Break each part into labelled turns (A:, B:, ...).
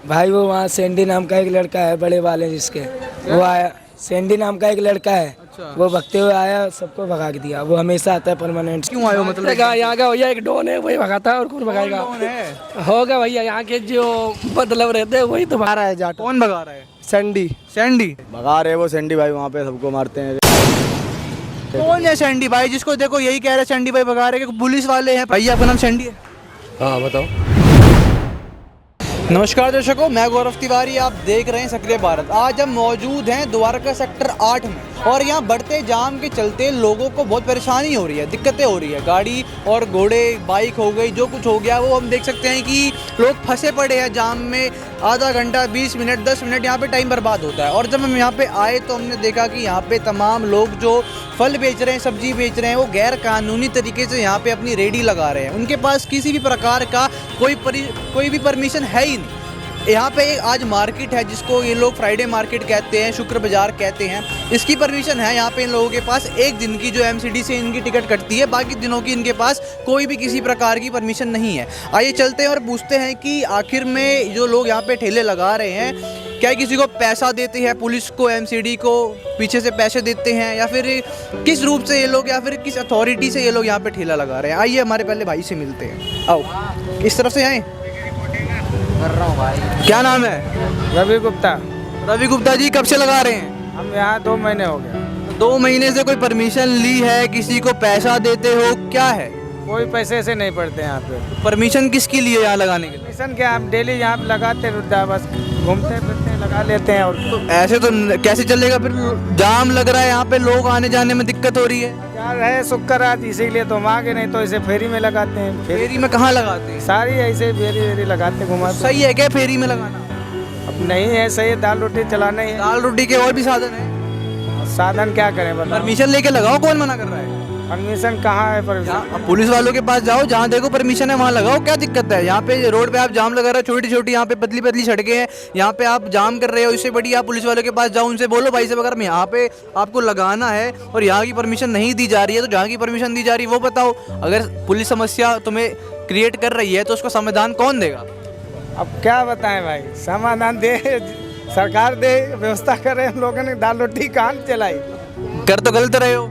A: भाई वो वहाँ सैंडी नाम का एक लड़का है, बड़े वाले जिसके, वो आया। सैंडी नाम का एक लड़का है,
B: अच्छा।
A: वो भगते हुए आया, सबको भगा के दिया। वो हमेशा आता है परमानेंट।
B: क्यों आए हो मतलब?
C: यहाँ का भैया एक डॉन है, वही भगाता है और कौन भगाएगा?
B: कौन है?
C: होगा भैया यहाँ के जो मतलब रहते हैं वही तो भगा रहा है जाट।
B: कौन भगा रहा है?
C: सैंडी।
B: सैंडी
D: भगा रहे वो सैंडी भाई, वहाँ पे सबको मारते हैं।
B: कौन है सैंडी भाई? जिसको देखो यही कह रहे हैं सैंडी भाई भगा रहे हैं कि पुलिस वाले हैं। भैया आपका नाम सैंडी है?
C: हाँ बताओ।
B: नमस्कार दर्शकों, मैं गौरव तिवारी, आप देख रहे हैं सक्रिय भारत। आज हम मौजूद हैं द्वारका सेक्टर 8 में और यहाँ बढ़ते जाम के चलते लोगों को बहुत परेशानी हो रही है, दिक्कतें हो रही है। गाड़ी और घोड़े, बाइक हो गई, जो कुछ हो गया वो हम देख सकते हैं कि लोग फंसे पड़े हैं जाम में। आधा घंटा, 20 मिनट, 10 मिनट यहाँ पे टाइम बर्बाद होता है। और जब हम यहाँ पे आए तो हमने देखा कि यहाँ पे तमाम लोग जो फल बेच रहे हैं, सब्जी बेच रहे हैं, वो गैर कानूनी तरीके से यहाँ पे अपनी रेडी लगा रहे हैं। उनके पास किसी भी प्रकार का कोई भी परमिशन है ही नहीं। यहाँ पे एक आज मार्केट है जिसको ये लोग फ्राइडे मार्केट कहते हैं, शुक्र बाजार कहते हैं। इसकी परमिशन है यहाँ पे इन लोगों के पास एक दिन की, जो एमसीडी से इनकी टिकट कटती है। बाकी दिनों की इनके पास कोई भी किसी प्रकार की परमिशन नहीं है। आइए चलते हैं और पूछते हैं कि आखिर में जो लोग यहाँ पे ठेले लगा रहे हैं, क्या किसी को पैसा देते हैं, पुलिस को, एमसीडी को पीछे से पैसे देते हैं, या फिर किस रूप से ये लोग, या फिर किस अथॉरिटी से ये लोग यहाँ पे ठेला लगा रहे हैं। आइए हमारे पहले भाई से मिलते हैं। आओ इस तरफ से आए।
A: कर रहा हूँ भाई।
B: क्या नाम है?
A: रवि गुप्ता।
B: रवि गुप्ता जी, कब से लगा रहे हैं?
A: हम यहाँ 2 महीने हो गए।
B: 2 महीने से कोई परमिशन ली है? किसी को पैसा देते हो? क्या है?
A: कोई पैसे से नहीं पड़ते यहाँ पे।
B: परमिशन किसकी लिए यहाँ लगाने के लिए?
A: मिशन क्या, आप डेली यहाँ पे लगाते रुद्दा, बस घूमते फिरते हैं, लगा लेते हैं। और
B: तो ऐसे तो कैसे चलेगा? फिर जाम लग रहा है यहाँ पे, लोग आने जाने में दिक्कत हो रही है।
A: यार है शुक्र आज, इसीलिए तो हम आगे, नहीं तो इसे फेरी में लगाते हैं।
B: फेरी में कहाँ लगाते हैं?
A: सारी ऐसे फेरी वेरी लगाते घुमाते।
B: सही है क्या फेरी में लगाना?
A: अब नहीं है, सही है, दाल रोटी चलाना ही है।
B: दाल रोटी के और भी साधन है।
A: साधन क्या करें बताओ?
B: परमिशन लेके लगाओ, कौन मना कर रहा है?
A: परमिशन कहाँ है? परमिशन
B: अब पुलिस वालों के पास जाओ, जहाँ देखो परमिशन है वहाँ लगाओ, क्या दिक्कत है? यहाँ पे रोड पे आप जाम लगा रहे हो, छोटी छोटी यहाँ पे पतली पतली सड़कें हैं, यहाँ पे आप जाम कर रहे हो। इससे बढ़िया आप पुलिस वालों के पास जाओ, उनसे बोलो भाई साहब अगर यहाँ पे आपको लगाना है और यहाँ की परमिशन नहीं दी जा रही है तो जहाँ की परमिशन दी जा रही है वो बताओ। अगर पुलिस समस्या तुम्हें क्रिएट कर रही है तो उसका समाधान कौन देगा?
A: अब क्या बताएं भाई, समाधान दे सरकार, दे व्यवस्था करे। हम लोगों ने दाल रोटी कहाँ चलाई?
B: कर तो गलत रहे हो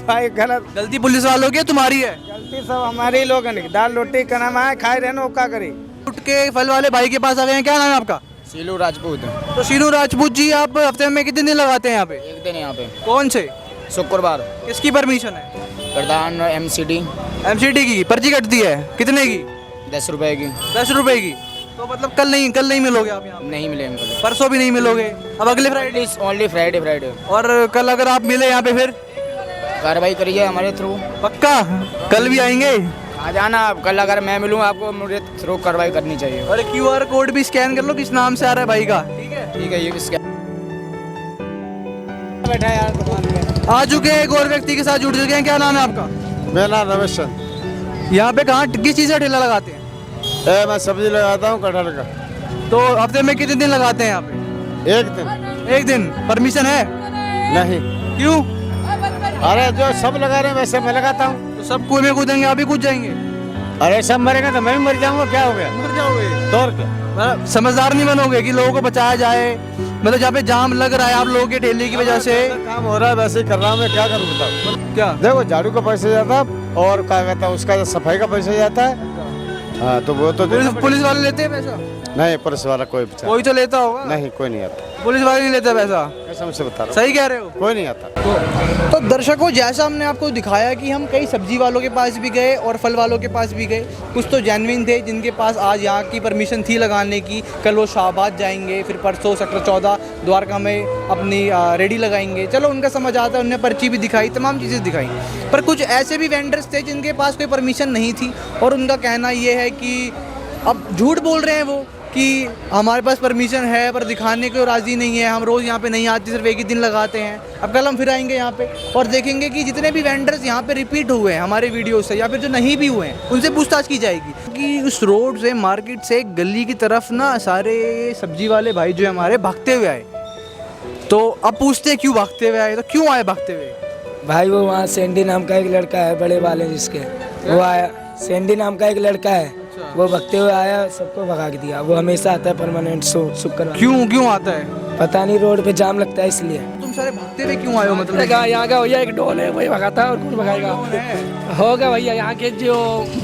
A: भाई गलत।
B: गलती पुलिस वालों की है, तुम्हारी है?
A: गलती सब हमारे ही लोगों ने। दाल रोटी का नाम आए, खाए रहना, वो क्या करी।
B: उठ के फल वाले भाई के पास आ गए हैं। क्या नाम है आपका?
D: सीलू राजपूत।
B: तो शीनू राजपूत जी, आप हफ्ते में कितने दिन लगाते हैं यहाँ पे?
D: एक दिन यहाँ पे
B: कौन से?
D: शुक्रवार।
B: किसकी परमिशन है?
D: प्रधान एमसीडी।
B: एमसीडी की पर्ची कटती है, कितने की?
D: 10 रुपए की।
B: 10 रुपए की। तो मतलब कल नहीं मिलोगे आप यहाँ?
D: नहीं मिलेंगे कल।
B: परसों भी नहीं मिलोगे? अब अगले फ्राइडे?
D: Only Friday.
B: और कल अगर आप मिले यहाँ पे फिर
D: कार्रवाई करिए हमारे थ्रू।
B: पक्का? कल भी आएंगे?
D: आ जाना आप, कल अगर मैं मिलूँ आपको मेरे थ्रू कार्रवाई करनी चाहिए।
B: और QR कोड भी स्कैन कर लो, किस नाम से आ रहा है भाई का।
D: ठीक है, ये किसका
A: बैठा यार दुकान पे।
B: आ चुके हैं, एक और व्यक्ति के साथ जुड़ चुके हैं। क्या नाम है आपका?
E: मेरा नाम रमेश चंद।
B: यहाँ पे कहाँ किस चीज़ का ठेला लगाते हैं?
E: मैं सब्जी लगाता हूँ कटहल का।
B: तो हफ्ते में कितने दिन लगाते हैं यहाँ पे?
E: एक दिन।
B: एक दिन। परमिशन है?
E: नहीं।
B: क्यों?
E: अरे जो सब लगा रहे हैं वैसे मैं लगाता हूँ।
B: तो सब कुएं में कूदेंगे, आप भी कूद जाएंगे?
E: अरे सब मरेंगे तो मैं भी मर जाऊंगा, क्या हो गया?
B: मर जाओगे?
E: तो और क्या?
B: मतलब समझदार नहीं बनोगे कि लोगों को बचाया जाए? मतलब जहाँ पे जाम लग रहा है आप लोगों के ठेले की वजह से।
E: काम हो रहा है वैसे ही कर रहा हूँ, मैं क्या करूँ बताओ?
B: क्या?
E: देखो झाड़ू का पैसा जाता है और क्या कहता है उसका सफाई का पैसा जाता है। हाँ तो वो तो
B: पुलिस वाले लेते हैं पैसा?
E: नहीं, पुलिस वाला कोई बेचारा
B: कोई तो लेता होगा।
E: नहीं, कोई नहीं आता।
B: पुलिस वाले नहीं लेते पैसा?
E: कसम से बता रहा
B: सही कह रहे हो?
E: हूँ, कोई नहीं आता।
B: तो दर्शकों, जैसा हमने आपको दिखाया कि हम कई सब्जी वालों के पास भी गए और फल वालों के पास भी गए। कुछ तो जेन्युइन थे जिनके पास आज यहाँ की परमिशन थी लगाने की। कल वो शाहबाद जाएंगे, फिर परसों सेक्टर 14 द्वारका में अपनी रेडी लगाएंगे। चलो उनका समझ आता है, उन्हें पर्ची भी दिखाई, तमाम चीज़ें दिखाई। पर कुछ ऐसे भी वेंडर्स थे जिनके पास कोई परमिशन नहीं थी और उनका कहना ये है कि अब झूठ बोल रहे हैं वो कि हमारे पास परमिशन है पर दिखाने को राज़ी नहीं है, हम रोज़ यहाँ पे नहीं आते, सिर्फ एक ही दिन लगाते हैं। अब कल हम फिर आएंगे यहाँ पे और देखेंगे कि जितने भी वेंडर्स यहाँ पे रिपीट हुए हैं हमारे वीडियो से या फिर जो नहीं भी हुए हैं उनसे पूछताछ की जाएगी। कि उस रोड से, मार्केट से गली की तरफ ना सारे सब्जी वाले भाई जो हमारे भागते हुए आए। तो अब पूछते हैं क्यों भागते हुए आए, तो क्यों आए भागते हुए?
A: भाई वो वहाँ सैंडी नाम का एक लड़का है, बड़े वाले जिसके, वो आया। सैंडी नाम का एक लड़का है, वो भगते हुए आया, सबको भगा के दिया। वो हमेशा आता है परमानेंट शुक्रवार।
B: क्यों आता है?
A: पता नहीं, रोड पे जाम लगता है इसलिए।
B: तुम सारे भागते हुए क्यों आए हो? मतलब
C: यहाँ का भैया एक डॉन है, वही भगाता है और कौन भगाएगा? होगा भैया, यहाँ के जो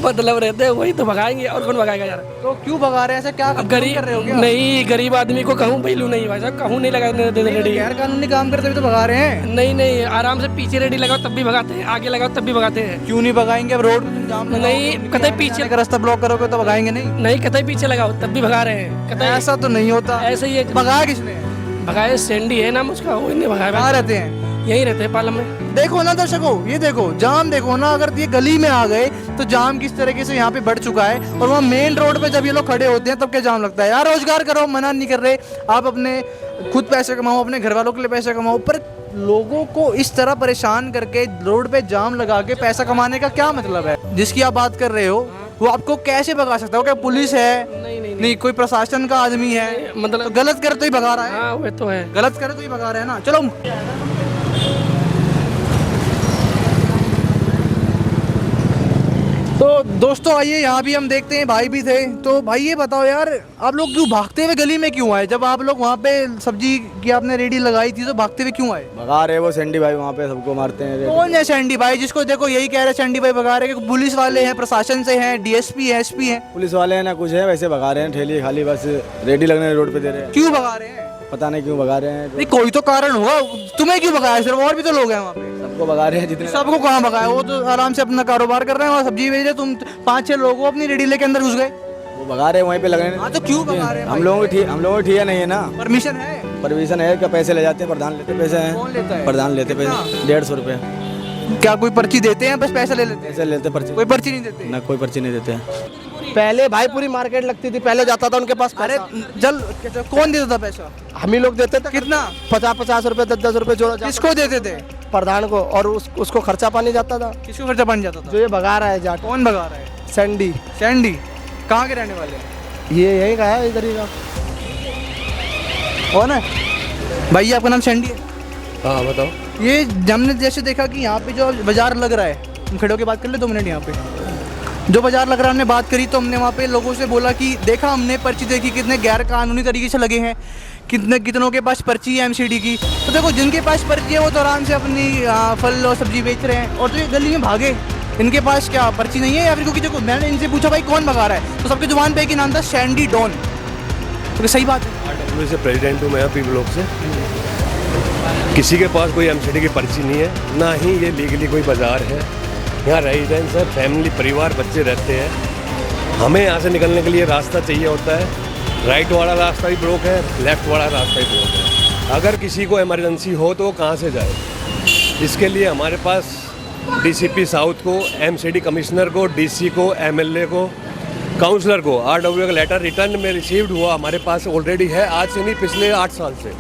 C: मतलब रहते हैं वही तो भगाएंगे, और कौन भगाएगा यार?
B: तो क्यों भगा रहे हैं? ऐसा क्या
C: अब गरीब
B: कर रहे हो क्या?
C: नहीं, गरीब आदमी को कहूँ पहलू नहीं भाई साहब, कहूँ नहीं लगाने देते रेडी।
B: गैर कानूनी काम करते हुए तो भगा रहे हैं।
C: नहीं, आराम से पीछे रेडी लगाओ तब भी भगाते हैं, आगे लगाओ तब भी भगाते हैं।
B: क्यों नहीं भगाएंगे? अब रोड जाम
C: नहीं, कतई पीछे
B: का रास्ता ब्लॉक करोगे तो भगाएंगे नहीं?
C: कतई पीछे लगाओ तब भी भगा रहे हैं। कतई
B: ऐसा तो नहीं होता।
C: ऐसे ही है।
B: भगाया किसने?
C: भगाए सैंडी है नाम उसका, वो नहीं भगाया।
B: कहाँ रहते हैं?
C: यहीं रहते हैं पालम में।
B: देखो ना दर्शकों, ये देखो जाम, देखो ना, अगर ये गली में आ गए तो जाम किस तरीके से यहाँ पे बढ़ चुका है। और वहाँ मेन रोड पे जब ये लोग खड़े होते हैं तब क्या जाम लगता है। यार रोजगार करो, मना नहीं कर रहे, आप अपने खुद पैसे कमाओ, अपने घर वालों के लिए पैसे कमाओ, पर लोगों को इस तरह परेशान करके रोड पे जाम लगा के पैसा कमाने का क्या मतलब है? जिसकी आप बात कर रहे हो वो आपको कैसे भगा सकता है? क्या पुलिस है? नहीं, कोई प्रशासन का आदमी है?
C: मतलब
B: तो गलत करे तो ही भगा रहा है।
C: हाँ वो तो है,
B: गलत करे तो ही भगा रहे हैं ना। चलो तो दोस्तों आइए, यहाँ भी हम देखते हैं भाई भी थे। तो भाई ये बताओ यार, आप लोग क्यों भागते हुए गली में क्यों आए? जब आप लोग वहाँ पे सब्जी की आपने रेडी लगाई थी तो भागते हुए क्यों आए?
E: भगा रहे वो सैंडी भाई, वहाँ पे सबको मारते हैं।
B: कौन है सैंडी भाई? जिसको देखो यही कह रहे सैंडी भाई भगा रहे हैं। पुलिस वाले हैं, प्रशासन से हैं, डीएसपी है, एसपी है?
E: पुलिस वाले हैं ना कुछ है, वैसे भगा रहे हैं। ठेली खाली बस रेडी लगने रोड पे दे रहे हैं।
B: क्यों भगा रहे हैं?
E: पता नहीं क्यों भगा रहे हैं।
B: नहीं, कोई तो कारण होगा। तुम्हें क्यों भगाया? सिर्फ और भी तो लोग हैं वहाँ पे।
E: सबको भगा रहे हैं जितने।
B: सबको कहाँ भगाया? वो तो आराम से अपना कारोबार कर रहे हैं, वहाँ सब्जी बेच रहे। तुम 5-6 लोग हो, अपनी रेडी लेके अंदर घुस गए।
E: वो भगा रहे हैं वहीं पे लगने।
B: हाँ तो क्यों भगा रहे हैं?
E: हम लोगों की ठिया नहीं है ना।
B: परमिशन है?
E: परमिशन है क्या? पैसे ले जाते हैं, प्रधान लेते पैसे हैं।
B: कौन लेता है?
E: प्रधान लेते पैसे 150 रुपये।
B: क्या कोई पर्ची देते हैं? बस पैसा ले लेते हैं?
E: पैसे लेते पर्ची।
B: कोई पर्ची नहीं देते?
E: ना कोई पर्ची नहीं देते।
F: पहले भाई पूरी मार्केट लगती थी, पहले जाता था उनके पास।
B: अरे जल कौन देता था पैसा?
F: हम ही लोग देते थे।
B: कितना?
F: 50-50 रुपए, 10-10 रुपए जोड़ा जाता
B: किसको देते थे?
F: था। प्रधान को, और उसको खर्चा पानी जाता था।
B: किसको खर्चा बन जाता था?
F: जो ये भगा रहा है जाट,
B: कौन भगा रहा है?
F: सैंडी।
B: सैंडी कहाँ के रहने वाले हैं?
F: ये यही का है, इधर ही का।
B: कौन है भाई? आपका नाम सैंडी है?
E: हाँ बताओ।
B: ये हमने जैसे देखा कि यहाँ पे जो बाजार लग रहा है, हम खड़े होकर बात कर ले 2 मिनट। यहाँ पे जो बाजार लग रहा है हमने बात करी, तो हमने वहाँ पे लोगों से बोला कि देखा, हमने पर्ची देखी, कितने गैर कानूनी तरीके से लगे हैं, कितनों के पास पर्ची है एमसीडी की। तो देखो जिनके पास पर्ची है वो तो आराम से अपनी फल और सब्जी बेच रहे हैं, और तो ये गली में भागे, इनके पास क्या पर्ची नहीं है? या फिर क्योंकि देखो मैंने इनसे पूछा भाई कौन भगा रहा है, तो सबके जुबान पे एक ही नाम था, सैंडी डॉन। तो सही बात है।
G: RW से प्रेसिडेंट हूँ मैं, पी ब्लॉक से। किसी के पास कोई एमसीडी की पर्ची नहीं है, ना ही ये लीगली कोई बाजार है। यहाँ रेजिडेंस है, फैमिली, परिवार, बच्चे रहते हैं। हमें यहाँ से निकलने के लिए रास्ता चाहिए होता है। राइट वाला रास्ता भी ब्लॉक है, लेफ्ट वाला रास्ता भी ब्लॉक है। अगर किसी को इमरजेंसी हो तो वो कहाँ से जाए? इसके लिए हमारे पास DCP साउथ को, MCD कमिश्नर को, DC को, MLA को, काउंसलर को RW का लेटर रिटर्न में रिसीव्ड हुआ हमारे पास ऑलरेडी है। आज से नहीं, पिछले 8 साल से,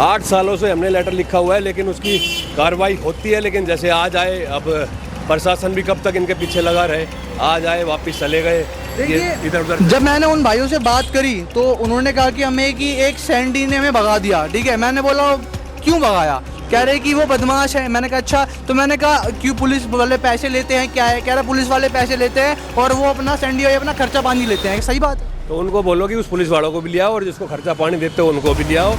G: 8 सालों से हमने लेटर लिखा हुआ है, लेकिन उसकी कार्रवाई होती है। लेकिन जैसे आज आए, अब प्रशासन भी कब तक इनके पीछे लगा रहे, आज आए वापस चले गए, इधर उधर।
B: जब मैंने उन भाइयों से बात करी तो उन्होंने कहा कि हमें कि एक सैंडी ने हमें भगा दिया। ठीक है, मैंने बोला क्यों भगाया? कह रहे कि वो बदमाश है। मैंने कहा अच्छा, तो मैंने कहा क्यों पुलिस वाले पैसे लेते हैं, क्या है? कह रहा पुलिस वाले पैसे लेते हैं और वो अपना सैंडी भाई अपना खर्चा पानी लेते हैं। सही बात है?
G: तो उनको बोलो कि उस पुलिस वालों को भी लियाओ, और जिसको खर्चा पानी देते हो उनको भी लियाओ,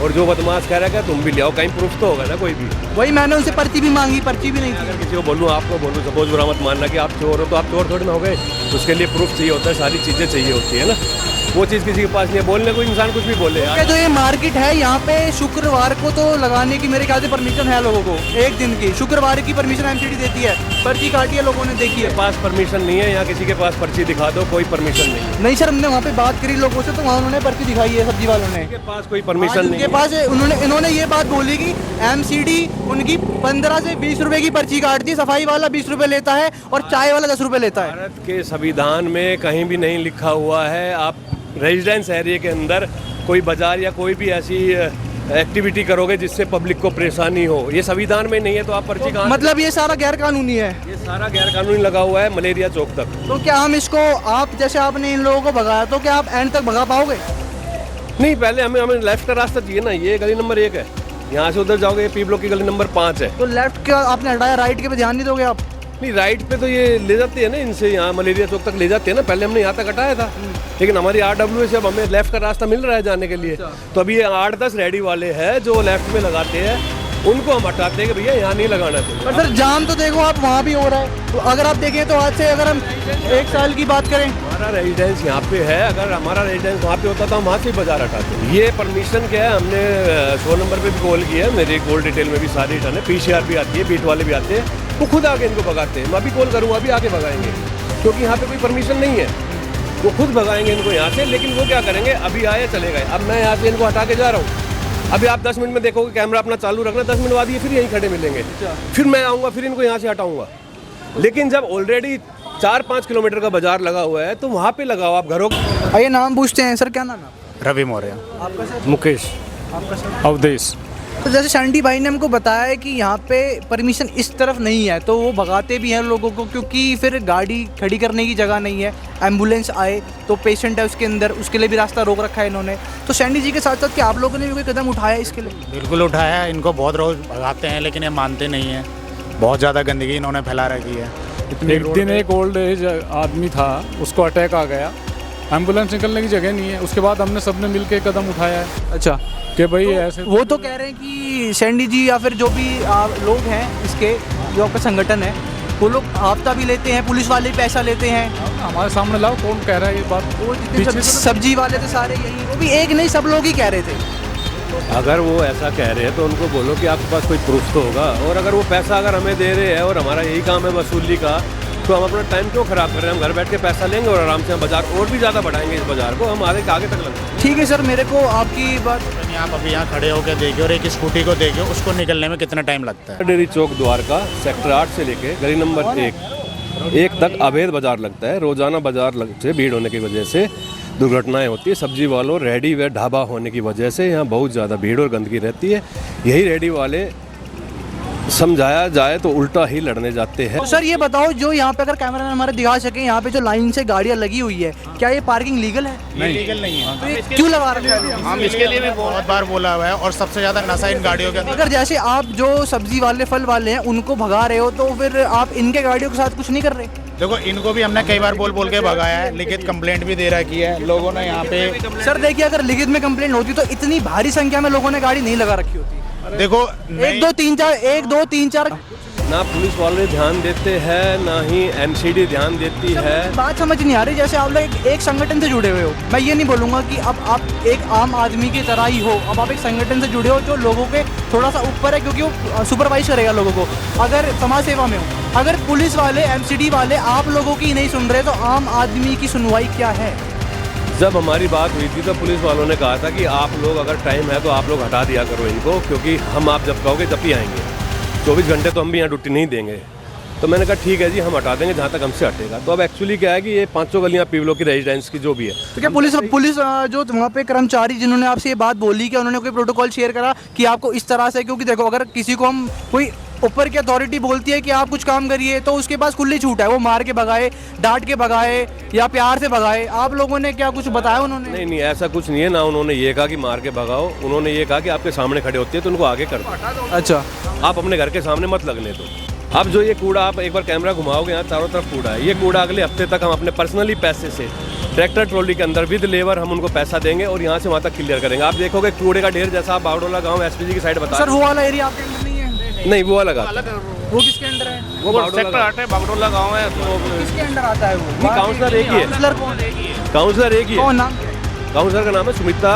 G: और जो बदमाश कह रहा है तुम भी लियाओ। कहीं प्रूफ तो होगा ना कोई भी।
B: वही मैंने उनसे पर्ची भी मांगी, पर्ची भी नहीं थी।
G: अगर किसी को बोलूँ, आपको बोलूँ, सपोज बुरा मत मानना कि आप चोर हो, तो आप चोर थोड़ी ना हो गए। उसके लिए प्रूफ चाहिए होता है, सारी चीज़ें चाहिए होती है ना। वो चीज़ किसी के पास नहीं है। बोलने को इंसान कुछ भी बोले यार।
B: जो ये मार्केट है यहाँ पे शुक्रवार को तो लगाने की मेरे ख्याल से परमिशन है लोगों को, एक दिन की शुक्रवार की परमिशन एमसीडी देती है। पर्ची काटी है लोगों ने, देखी है।
G: पास परमिशन नहीं है यहाँ, किसी के पास पर्ची दिखा दो, कोई परमिशन नहीं है।
B: नहीं सर, हमने वहाँ पे बात करी लोगों से, तो वहाँ उन्होंने पर्ची दिखाई है सब्जी वालों ने।
G: उनके पास कोई परमिशन नहीं
B: उनके पास इन्होंने ये बात बोली कि एमसीडी उनकी 15 से 20 रुपए की पर्ची काटती है, सफाई वाला 20 रुपए लेता है और चाय वाला 10 रुपए लेता है।
G: भारत के संविधान में कहीं भी नहीं लिखा हुआ है आप रेजिडेंस एरिया के अंदर कोई बाजार या कोई भी ऐसी एक्टिविटी करोगे जिससे पब्लिक को परेशानी हो। ये संविधान में नहीं है, तो आप पर्ची कहाँ?
B: मतलब ये सारा गैर कानूनी है?
G: ये सारा गैर कानूनी लगा हुआ है मलेरिया चौक तक।
B: तो क्या हम इसको, आप जैसे आपने इन लोगों को भगाया, तो क्या आप एंड तक भगा पाओगे?
G: नहीं, पहले हमें लेफ्ट का रास्ता चाहिए ना। ये गली नंबर 1 है, यहाँ से उधर जाओगे, पी ब्लॉक की गली नंबर 5 है।
B: तो लेफ्ट का आपने हटाया, राइट के पे ध्यान नहीं दोगे आप?
G: नहीं, राइट पे तो ये ले जाते हैं ना, इनसे यहाँ मलेरिया चौक तक ले जाते हैं ना। पहले हमने यहाँ तक हटाया था, लेकिन हमारी RWA से अब हमें लेफ्ट का रास्ता मिल रहा है जाने के लिए। तो अभी ये 8-10 रेडी वाले हैं जो लेफ्ट में लगाते हैं, उनको हम हटाते हैं कि भैया यहाँ नहीं लगाना चाहिए।
B: पर सर जाम तो देखो आप वहाँ भी हो रहा है, तो अगर आप देखें तो आज से अगर हम 1 साल की बात करें,
G: हमारा रेजिडेंस यहाँ पे है, अगर हमारा रेजिडेंस वहाँ पे होता तो हम वहाँ से ही बाजार हटाते हैं। ये परमिशन क्या है, हमने 100 नंबर पे भी कॉल किया है, मेरी गोल्ड डिटेल में भी सारी रिटर्न है, PCR भी आती है, बीट वाले भी आते हैं, वो खुद आके इनको भगाते हैं। मैं अभी कॉल करूँगा, अभी आके भगाएंगे, क्योंकि यहाँ पे कोई परमिशन नहीं है, वो खुद भगाएंगे इनको यहाँ से। लेकिन वो क्या करेंगे, अभी आए चले गए, अब मैं यहाँ से इनको हटा के जा रहा हूँ। अभी आप 10 मिनट में देखोगे, कैमरा अपना चालू रखना, 10 मिनट बाद ये फिर यहीं खड़े मिलेंगे, फिर मैं आऊँगा, फिर इनको यहाँ से हटाऊँगा। लेकिन जब ऑलरेडी 4-5 किलोमीटर का बाजार लगा हुआ है तो वहाँ पे लगाओ आप घरों।
B: आइए नाम पूछते हैं सर, क्या नाम है
E: रवि मौर्य।
B: आपका सर?
E: मुकेश।
B: आपका सर?
E: अवधेश।
B: तो जैसे शंडी भाई ने हमको बताया है कि यहाँ पे परमिशन इस तरफ नहीं है, तो वो भगाते भी हैं लोगों को, क्योंकि फिर गाड़ी खड़ी करने की जगह नहीं है, एम्बुलेंस आए तो पेशेंट है उसके अंदर, उसके लिए भी रास्ता रोक रखा है इन्होंने। तो शंडी जी के साथ साथ क्या आप लोगों ने भी कोई कदम उठाया इसके लिए?
H: बिल्कुल उठाया है, इनको बहुत रोज भगाते हैं लेकिन ये मानते नहीं हैं। बहुत ज़्यादा गंदगी इन्होंने फैला रखी है।
I: एक दिन एक ओल्ड एज आदमी था, उसको अटैक आ गया, एम्बुलेंस निकलने की जगह नहीं है, उसके बाद हमने सबने मिलकर कदम उठाया है।
B: अच्छा,
I: कि भाई ऐसे
B: वो तो कह रहे हैं कि शंडी जी या फिर जो भी लोग हैं इसके, जो आपका संगठन है, वो लोग हफ्ता भी लेते हैं, पुलिस वाले भी पैसा लेते हैं।
I: हमारे सामने लाओ, कौन कह रहा है ये बात?
B: वो जितने सब्जी वाले थे सारे यही, वो भी एक नहीं सब लोग ही कह रहे थे।
G: अगर वो ऐसा कह रहे हैं तो उनको बोलो कि आपके पास कोई प्रूफ तो होगा, और अगर वो पैसा अगर हमें दे रहे हैं और हमारा यही काम है वसूली का, तो हम अपना टाइम क्यों खराब कर रहे हैं? हम घर बैठ के पैसा लेंगे और आराम से हम बाजार और भी ज़्यादा बढ़ाएंगे, इस बाजार को हम आगे तक लेंगे।
B: ठीक है सर, मेरे को आपकी बात,
H: आप अभी यहाँ खड़े होकर देखिए और एक स्कूटी को देखिए, उसको निकलने में कितना टाइम लगता है।
G: डेरी चौक द्वारका सेक्टर 8 से लेके गली नंबर 1 तक अवैध बाजार लगता है। रोजाना बाजार से भीड़ होने की वजह से दुर्घटनाएं होती है। सब्जी वालों, रेडी व ढाबा होने की वजह से यहाँ बहुत ज़्यादा भीड़ और गंदगी रहती है। यही रेडी वाले समझाया जाए तो उल्टा ही लड़ने जाते हैं।
B: तो सर ये बताओ, जो यहाँ पे अगर कैमरा हमारे दिखा सके, यहाँ पे जो लाइन से गाड़ियाँ लगी हुई है, क्या ये पार्किंग लीगल है?
H: नहीं, लीगल नहीं है।
B: तो ये क्यों लगा रखा है?
H: हम इसके लिए भी बहुत बार बोला हुआ है, और सबसे ज़्यादा नशा इन गाड़ियों के अंदर।
B: अगर जैसे आप जो सब्जी वाले, फल वाले हैं, उनको भगा रहे हो, तो फिर आप इनके गाड़ियों के साथ कुछ नहीं कर रहे?
H: देखो, इनको भी हमने कई बार बोल के भगाया है, लिखित कंप्लेंट भी दे रखी है लोगों ने यहाँ पे।
B: सर देखिए, अगर लिखित में कंप्लेंट होती तो इतनी भारी संख्या में लोगों ने गाड़ी नहीं लगा रखी होती।
H: देखो,
B: 1 2 3 4
G: ना पुलिस वाले ध्यान देते हैं, ना ही MCD ध्यान देती है।
B: बात समझ नहीं आ रही। जैसे आप लोग एक संगठन से जुड़े हुए हो, मैं ये नहीं बोलूँगा कि अब आप एक आम आदमी की तरह ही हो, अब आप एक संगठन से जुड़े हो जो लोगों के थोड़ा सा ऊपर है, क्योंकि वो सुपरवाइज करेगा लोगों को। अगर समाज सेवा में हो, अगर पुलिस वाले, MCD वाले आप लोगों की नहीं सुन रहे, तो आम आदमी की सुनवाई क्या है?
G: जब हमारी बात हुई थी तो पुलिस वालों ने कहा था कि आप लोग अगर टाइम है तो आप लोग हटा दिया करो इनको, क्योंकि हम आप जब कहोगे तब ही आएंगे, 24 घंटे तो हम भी यहाँ ड्यूटी नहीं देंगे। तो मैंने कहा ठीक है जी, हम हटा देंगे जहाँ तक हमसे हटेगा। तो अब एक्चुअली क्या है कि ये 5 गलियाँ पीवलों की रेजिडेंस की जो भी है,
B: तो क्या पुलिस जो वहाँ पे कर्मचारी जिन्होंने आपसे ये बात बोली, कि उन्होंने कोई प्रोटोकॉल शेयर करा कि आपको इस तरह से? क्योंकि देखो, अगर किसी को हम कोई ऊपर की अथॉरिटी बोलती है कि आप कुछ काम करिए, तो उसके पास खुली छूट है, वो मार के भगाए, डांट के भगाए या प्यार से भगाए। आप लोगों ने क्या कुछ बताया उन्होंने?
G: नहीं, ऐसा कुछ नहीं है ना। उन्होंने ये कहा कि मार के भगाओ, उन्होंने ये कहा कि आपके सामने खड़े होते हैं तो उनको आगे कर दो।
B: अच्छा,
G: आप अपने घर के सामने मत लगने दो। अब जो ये कूड़ा, आप एक बार कैमरा घुमाओगे, यहाँ चारों तरफ कूड़ा है। ये कूड़ा अगले हफ्ते तक हम अपने पर्सनली पैसे से ट्रैक्टर ट्रॉली के अंदर विद लेबर हम उनको पैसा देंगे और यहाँ से वहाँ तक क्लियर करेंगे। आप देखोगे कूड़े का ढेर, जैसा आप बागडोला गाँव SPG की साइड बता।
B: सर वो वाला एरिया आपके अंदर नहीं है?
G: नहीं, वो अलग,
B: वो किसके अंदर है?
G: वो सेक्टर 8 है, बागडोला गाँव है। तो
B: किसके अंदर आता है वो?
G: काउंसलर एक ही है।
B: काउंसलर कौन है?
G: काउंसलर एक ही है।
B: कौन नाम?
G: काउंसलर का नाम है सुमिता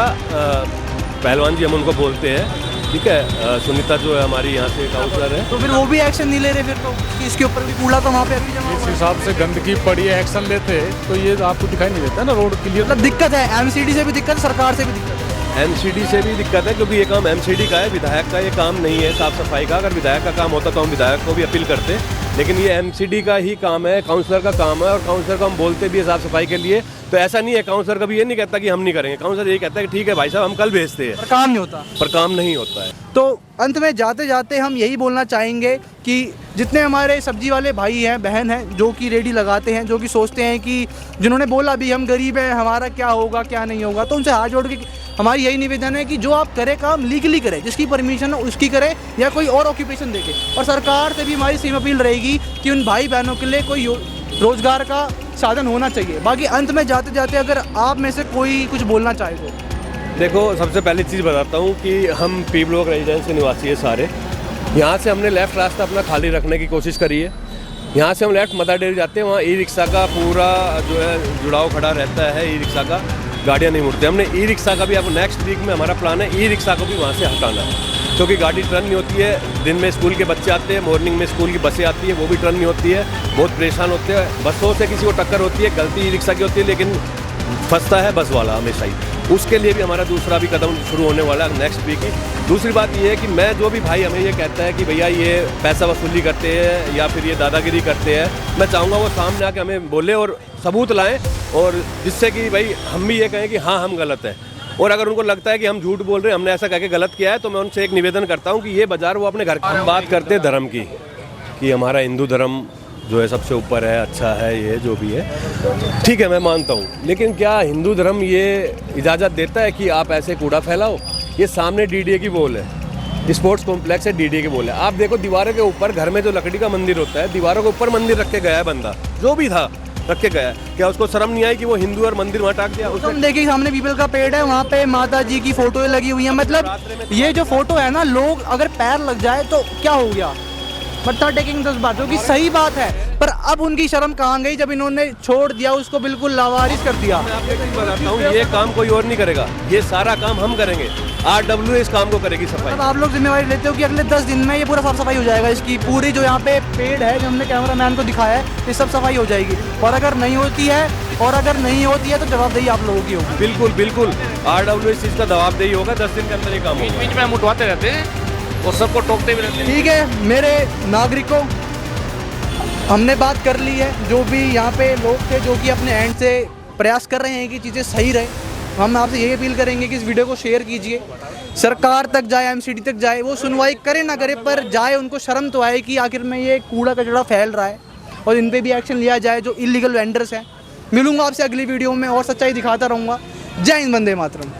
G: पहलवान जी, हम उनको बोलते हैं। ठीक है, सुनीता जो है हमारी यहाँ से काउंसलर है।
B: तो फिर वो भी एक्शन नहीं ले रहे फिर तो, कि इसके ऊपर भी कूड़ा तो वहाँ पे अभी जमा
I: इस हिसाब से गंदगी पड़ी है, एक्शन लेते तो ये आपको दिखाई नहीं देता ना, रोड क्लियर।
B: मतलब दिक्कत है, MCD से भी दिक्कत है, सरकार से भी दिक्कत है।
G: MCD से भी दिक्कत है, क्योंकि ये काम MCD का है, विधायक का ये काम नहीं है साफ सफाई का। अगर विधायक का काम होता तो हम विधायक को भी अपील करते, लेकिन ये MCD का ही काम है, काउंसलर का काम है। और काउंसलर को हम बोलते भी है साफ सफाई के लिए, तो ऐसा नहीं है। काउंसलर कभी ये नहीं कहता कि हम नहीं करेंगे। काउंसलर ये कहता है कि ठीक है भाई साहब, हम कल भेजते हैं,
B: पर काम नहीं होता।
G: पर काम नहीं होता है।
B: तो अंत में जाते जाते हम यही बोलना चाहेंगे कि जितने हमारे सब्जी वाले भाई हैं बहन हैं जो कि रेडी लगाते हैं, जो कि सोचते हैं कि जिन्होंने बोला भी हम गरीब हैं, हमारा क्या होगा क्या नहीं होगा, तो उनसे हाथ जोड़ के हमारी यही निवेदन है कि जो आप करें काम लीगली करें, जिसकी परमिशन हो उसकी करें या कोई और ऑक्यूपेशन देखे। और सरकार से भी हमारी सेम अपील रहेगी कि उन भाई बहनों के लिए कोई रोज़गार का साधन होना चाहिए। बाकी अंत में जाते जाते अगर आप में से कोई कुछ बोलना चाहे तो।
G: देखो, सबसे पहली चीज़ बताता हूँ कि हम पी ब्लॉक रेजिडेंस के निवासी है सारे। यहाँ से हमने लेफ़्ट रास्ता अपना खाली रखने की कोशिश करी है। यहाँ से हम लेफ़्ट मदर डेयरी जाते हैं, वहाँ ई रिक्शा का पूरा जो है जुड़ाव खड़ा रहता है, ई रिक्शा का गाड़ियाँ नहीं मुड़ती। हमने ई रिक्शा का भी अब नेक्स्ट वीक में हमारा प्लान है ई रिक्शा को भी वहाँ से हटाना है, क्योंकि गाड़ी टर्न नहीं होती है। दिन में स्कूल के बच्चे आते हैं, मॉर्निंग में स्कूल की बसें आती है, वो भी टर्न नहीं होती है, बहुत परेशान होते हैं। बसों से किसी को टक्कर होती है, गलती ई रिक्शा की होती है, लेकिन फंसता है बस वाला हमेशा ही। उसके लिए भी हमारा दूसरा भी कदम शुरू होने वाला है नेक्स्ट वीक ही। दूसरी बात ये है कि मैं जो भी भाई हमें ये कहता है कि भैया ये पैसा वसूली करते हैं या फिर ये दादागिरी करते हैं, मैं चाहूँगा वो सामने आके हमें बोले और सबूत लाएं, और जिससे कि भाई हम भी ये कहें कि हाँ हम गलत हैं। और अगर उनको लगता है कि हम झूठ बोल रहे हैं, हमने ऐसा कह के गलत किया है, तो मैं उनसे एक निवेदन करता हूँ कि ये बाजार वो अपने घर की बात करते हैं धर्म की, कि हमारा हिंदू धर्म जो है सबसे ऊपर है, अच्छा है, ये जो भी है ठीक है, मैं मानता हूँ। लेकिन क्या हिंदू धर्म ये इजाज़त देता है कि आप ऐसे कूड़ा फैलाओ? ये सामने डीडीए की बोल है, स्पोर्ट्स कॉम्प्लेक्स है, डीडीए की बोल है। आप देखो दीवारों के ऊपर, घर में जो लकड़ी का मंदिर होता है, दीवारों के ऊपर मंदिर रख के गया है बंदा, जो भी था रख के गया है। क्या उसको शर्म नहीं आई कि वो हिंदू और मंदिर वहाँ टाक दिया?
B: हम देखिए सामने पीपल का पेड़ है, वहाँ पे माता जी की फोटो लगी हुई है। मतलब ये जो फोटो है ना, लोग अगर पैर लग जाए तो क्या हो गया, मत्था टेकिंग 10 बात, जो कि सही बात है। पर अब उनकी शर्म कहाँ गई जब इन्होंने छोड़ दिया, उसको बिल्कुल लावारिस कर दिया।
G: मैं आपको एक चीज़ बताता हूँ, ये काम कोई और नहीं करेगा, ये सारा काम हम करेंगे। RW इस काम को करेगी सफाई।
B: अब आप लोग जिम्मेवारी लेते हो कि अगले 10 दिन में ये पूरा साफ सफाई हो जाएगा, इसकी पूरी जो यहाँ पे पेड़ है, जो हमने कैमरामैन को दिखाया है, ये सब सफाई हो जाएगी। और अगर नहीं होती है तो जवाबदेही आप लोगों की होगी।
G: बिल्कुल बिल्कुल, RW इस चीज़ का जवाबदेही होगा। 10 दिन के अंदर ये काम होगा।
D: बीच में हम उठवाते रहते हैं और सबको टोकते भी रहते हैं।
B: ठीक है मेरे नागरिकों, हमने बात कर ली है। जो भी यहाँ पे लोग थे जो कि अपने एंड से प्रयास कर रहे हैं कि चीज़ें सही रहे, हम आपसे यही अपील करेंगे कि इस वीडियो को शेयर कीजिए, सरकार तक जाए, MCD तक जाए, वो सुनवाई करे ना करे पर जाए, उनको शर्म तो आए कि आखिर में ये कूड़ा कचरा फैल रहा है, और इन पे भी एक्शन लिया जाए जो इलीगल वेंडर्स हैं। मिलूंगा आपसे अगली वीडियो में और सच्चाई दिखाता रहूँगा। जय हिंद, वंदे मातरम।